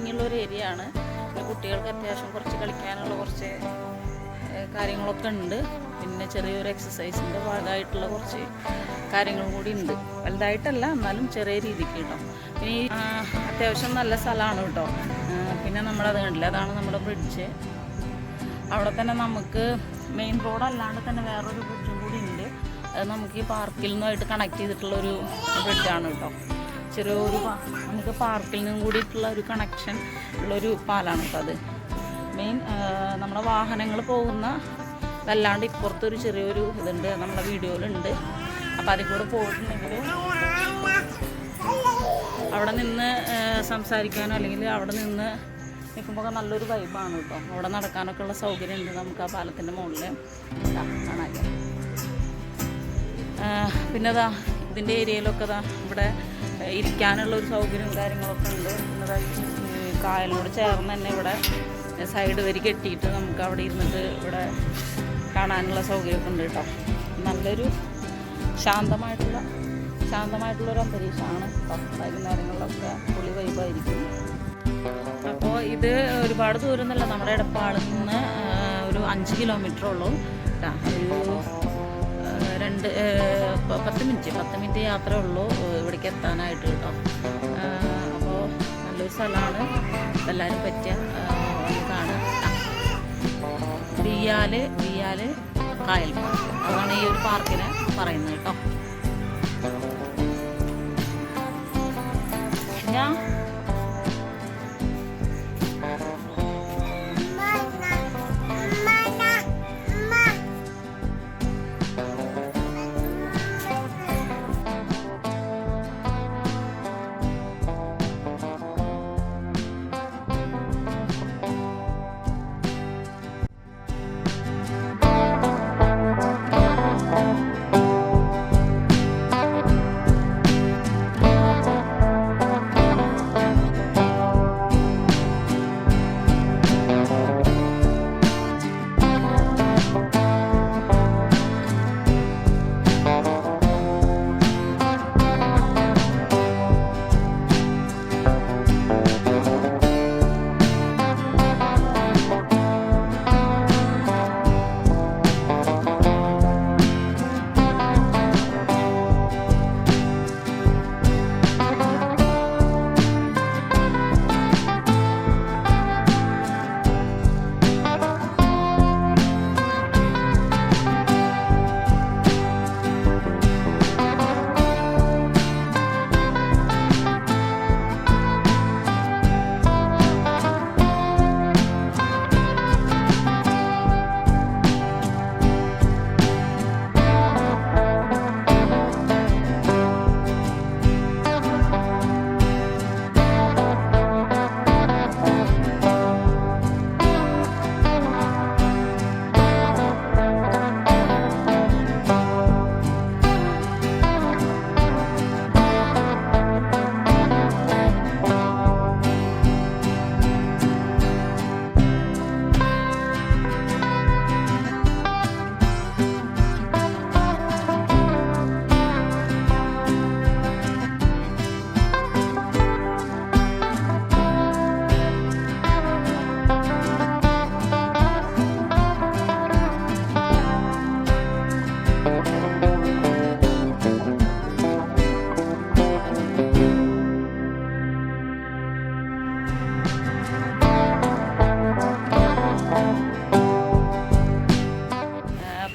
ഭംഗിയുള്ളൊരു ഏരിയ ആണ്. കുട്ടികൾക്ക് അത്യാവശ്യം കുറച്ച് കളിക്കാനുള്ള കുറച്ച് കാര്യങ്ങളൊക്കെ ഉണ്ട്. പിന്നെ ചെറിയൊരു എക്സസൈസിൻ്റെ ഭാഗമായിട്ടുള്ള കുറച്ച് കാര്യങ്ങളും കൂടി ഉണ്ട്. വലുതായിട്ടല്ല, എന്നാലും ചെറിയ രീതിക്ക് കേട്ടോ. പിന്നെ ഈ അത്യാവശ്യം നല്ല സ്ഥലമാണ് കേട്ടോ. പിന്നെ നമ്മളത് കണ്ടില്ല, അതാണ് നമ്മുടെ ബ്രിഡ്ജ്. അവിടെ തന്നെ നമുക്ക് മെയിൻ റോഡ് അല്ലാണ്ട് തന്നെ വേറൊരു ബ്രിഡ്ജും കൂടി ഉണ്ട്. അത് നമുക്ക് ഈ പാർക്കിൽ നിന്നുമായിട്ട് കണക്ട് ചെയ്തിട്ടുള്ളൊരു ബ്രിഡ്ജാണ് കേട്ടോ. ചെറിയൊരു നമുക്ക് പാർക്കിൽ നിന്നും കൂടിയിട്ടുള്ള ഒരു കണക്ഷൻ ഉള്ളൊരു പാലാണ് കേട്ടോ അത്. മെയിൻ നമ്മുടെ വാഹനങ്ങൾ പോകുന്ന വല്ലാണ്ട് ഇപ്പുറത്തൊരു ചെറിയൊരു ഇതുണ്ട്, നമ്മുടെ വീഡിയോയിലുണ്ട്. അപ്പോൾ അതിൽ കൂടെ പോയിട്ടുണ്ടെങ്കിൽ അവിടെ നിന്ന് സംസാരിക്കാനോ അല്ലെങ്കിൽ അവിടെ നിന്ന് നിൽക്കുമ്പോൾ നല്ലൊരു വൈബാണ് കേട്ടോ. അവിടെ നടക്കാനൊക്കെ ഉള്ള സൗകര്യം ഉണ്ട് നമുക്ക് ആ പാലത്തിൻ്റെ മുകളിൽ കാണാൻ. പിന്നെ ഇതിൻ്റെ ഏരിയയിലൊക്കെ ഇവിടെ ഇരിക്കാനുള്ളൊരു സൗകര്യവും കാര്യങ്ങളൊക്കെ ഉണ്ട്. പിന്നെ കായലിനോട് ചേർന്ന് തന്നെ ഇവിടെ സൈഡ് വരി കെട്ടിയിട്ട് നമുക്ക് അവിടെ ഇരുന്നിട്ട് ഇവിടെ കാണാനുള്ള സൗകര്യമൊക്കെ ഉണ്ട് കേട്ടോ. നല്ലൊരു ശാന്തമായിട്ടുള്ളൊരു അന്തരീക്ഷമാണ് കേട്ടോ. വൈകുന്നേരങ്ങളിലൊക്കെ പുളി വൈബായിരിക്കും. അപ്പോൾ ഇത് ഒരുപാട് ദൂരം ഒന്നുമല്ല, നമ്മുടെ എടപ്പാളിൽ നിന്ന് ഒരു 5 കിലോമീറ്റർ ഉള്ളൂ കേട്ടോ. ഒരു 10 മിനിറ്റ് യാത്ര ഉള്ളൂ ഇവിടേക്ക് എത്താനായിട്ട് കേട്ടോ. അപ്പോൾ നല്ലൊരു സ്ഥലമാണ്, എല്ലാവരും പറ്റിയ ഒന്ന് കാണുക. ബിയാല് കായൽ പാർക്ക്, അതാണ് ഈ ഒരു പാർക്കിനെ പറയുന്നത് കേട്ടോ. ഞാൻ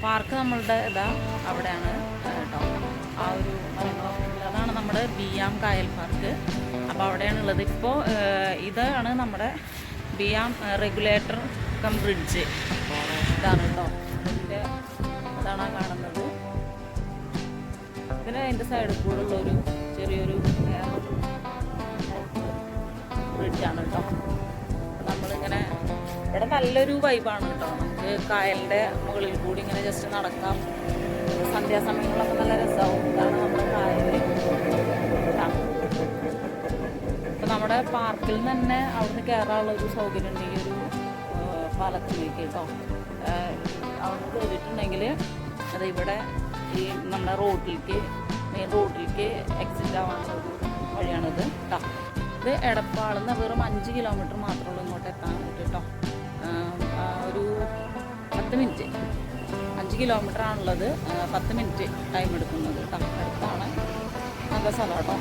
പാർക്ക് നമ്മളുടെ അവിടെയാണ് കേട്ടോ. ആ ഒരു അതാണ് നമ്മുടെ ബിയാം കായൽ പാർക്ക്. അപ്പോൾ അവിടെയാണുള്ളത്. ഇപ്പോൾ ഇതാണ് നമ്മുടെ ബിയാം റെഗുലേറ്റർ കം ബ്രിഡ്ജ്. ഇതാണ് കേട്ടോ. അതാണ് കാണുന്നത്. ഇതിന് അതിൻ്റെ സൈഡിൽ കൂടെ ഉള്ളൊരു ചെറിയൊരു ബ്രിഡ്ജാണ് കേട്ടോ. നമ്മളിങ്ങനെ ഇവിടെ നല്ലൊരു വൈബാണ് കേട്ടോ. നമുക്ക് കായലിൻ്റെ മുകളിൽ കൂടി ഇങ്ങനെ ജസ്റ്റ് നടക്കാം. സന്ധ്യാസമയങ്ങളിലൊക്കെ നല്ല രസമാവും. ഇതാണ് നമ്മുടെ കായൽ. ഇപ്പം നമ്മുടെ പാർക്കിൽ നിന്ന് തന്നെ അവിടുന്ന് കയറാനുള്ളൊരു സൗകര്യം ഉണ്ട് ഈ ഒരു പാലത്തിലേക്ക് കേട്ടോ. അവിടെ കയറിയിട്ടുണ്ടെങ്കിൽ അത് ഇവിടെ ഈ നമ്മുടെ മെയിൻ റോഡിലേക്ക് എക്സിറ്റ് ആവാനുള്ള ഒരു വഴിയാണിത് കേട്ടോ. ഇത് എടപ്പാളിൽ നിന്ന് വെറും 5 കിലോമീറ്റർ മാത്രമേ ഉള്ളൂ ഇങ്ങോട്ട് എത്താനായിട്ട് കേട്ടോ. ഒരു 10 മിനിറ്റ്, 5 കിലോമീറ്റർ ആണുള്ളത്, 10 മിനിറ്റ് ടൈം എടുക്കുന്നത് കേട്ടോ. അടുത്താണ്, നല്ല സ്ഥലം കേട്ടോ.